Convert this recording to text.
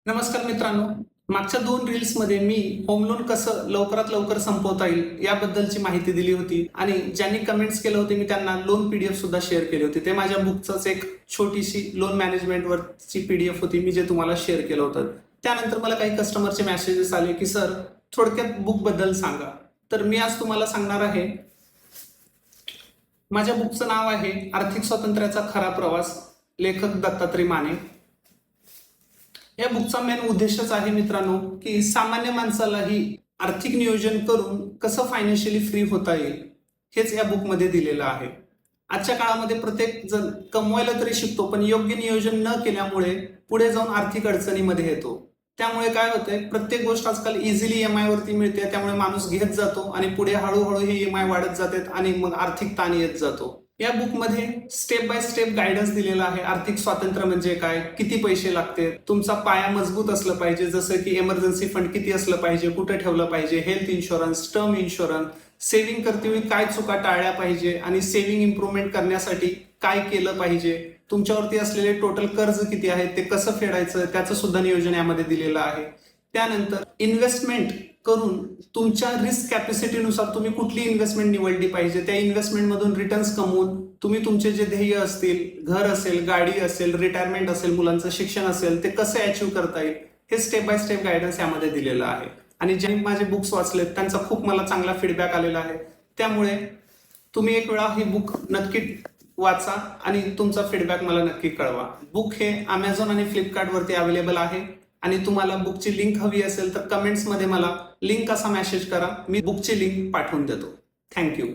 नमस्कार मित्रांनो, मागच्या 2 रील्समध्ये मी होम लोन कसं लवकरात लवकर संपवता येईल याबद्दलची माहिती दिली होती आणि ज्यांनी कमेंट्स केले होते मी त्यांना लोन पीडीएफ सुद्धा शेअर केली होती. ते माझ्या बुकचंच एक छोटीशी लोन मॅनेजमेंटवरची पीडीएफ होती मी जे तुम्हाला शेअर केलं होतं. त्यानंतर मला काही कस्टमरचे मेसेजेस आले की सर थोडक्यात बुकबद्दल सांगा. तर मी आज तुम्हाला सांगणार आहे. माझ्या बुकचं नाव आहे आर्थिक स्वातंत्र्याचा खरा प्रवास, लेखक दत्तात्रय माने. या बुकचा मेन उद्देशच आहे मित्रांनो की सामान्य माणसालाही आर्थिक नियोजन करून कसं फायनान्शियली फ्री होता येईल हेच या बुकमध्ये दिलेलं आहे. आजच्या काळामध्ये प्रत्येक जण कमवायला तरी शिकतो पण योग्य नियोजन न केल्यामुळे पुढे जाऊन आर्थिक अडचणीमध्ये येतो. त्यामुळे काय होतंय, प्रत्येक गोष्ट आजकाल इझिली EMI वरती मिळते, त्यामुळे माणूस घेत जातो आणि पुढे हळूहळू हे EMI वाढत जातात आणि मग आर्थिक ताण येत जातो. या बुकमध्ये स्टेप बाय स्टेप गायडन्स दिलेला आहे. आर्थिक स्वातंत्र्य म्हणजे काय, किती पैसे लागते, तुमचा पाया मजबूत असलं पाहिजे, जसं की इमर्जन्सी फंड किती असलं पाहिजे, कुठे ठेवलं पाहिजे, health insurance, term insurance, saving करतेवेळी काय चुका टाळल्या पाहिजे आणि सेव्हिंग इम्प्रूव्हमेंट करण्यासाठी काय केलं पाहिजे, तुमच्यावरती असलेले टोटल कर्ज किती आहे ते कसं फेडायचं त्याचं सुद्धा नियोजन यामध्ये दिलेलं आहे. त्यानंतर इन्व्हेस्टमेंट करून तुमच्या रिस्क कॅपॅसिटीनुसार तुम्ही कुठली इन्व्हेस्टमेंट निवडली पाहिजे, त्या इन्व्हेस्टमेंटमधून रिटर्न्स कमवून तुम्ही तुमचे जे ध्येय असतील, घर असेल, गाडी असेल, रिटायरमेंट असेल, मुलांचं शिक्षण असेल, ते कसं अचीव्ह करता येईल हे स्टेप बाय स्टेप गायडन्स यामध्ये दिलेलं आहे. आणि ज्यांनी माझे बुक्स वाचलेत त्यांचा खूप मला चांगला फीडबॅक आलेला आहे. त्यामुळे तुम्ही एक वेळा ही बुक नक्की वाचा आणि तुमचा फीडबॅक मला नक्की कळवा. बुक हे Amazon आणि फ्लिपकार्टवरती अवेलेबल आहे आणि तुम्हाला बुकची लिंक हवी असेल तर कमेंट्समध्ये मला लिंक असा मेसेज करा, मी बुकची लिंक पाठवून देतो. थँक्यू.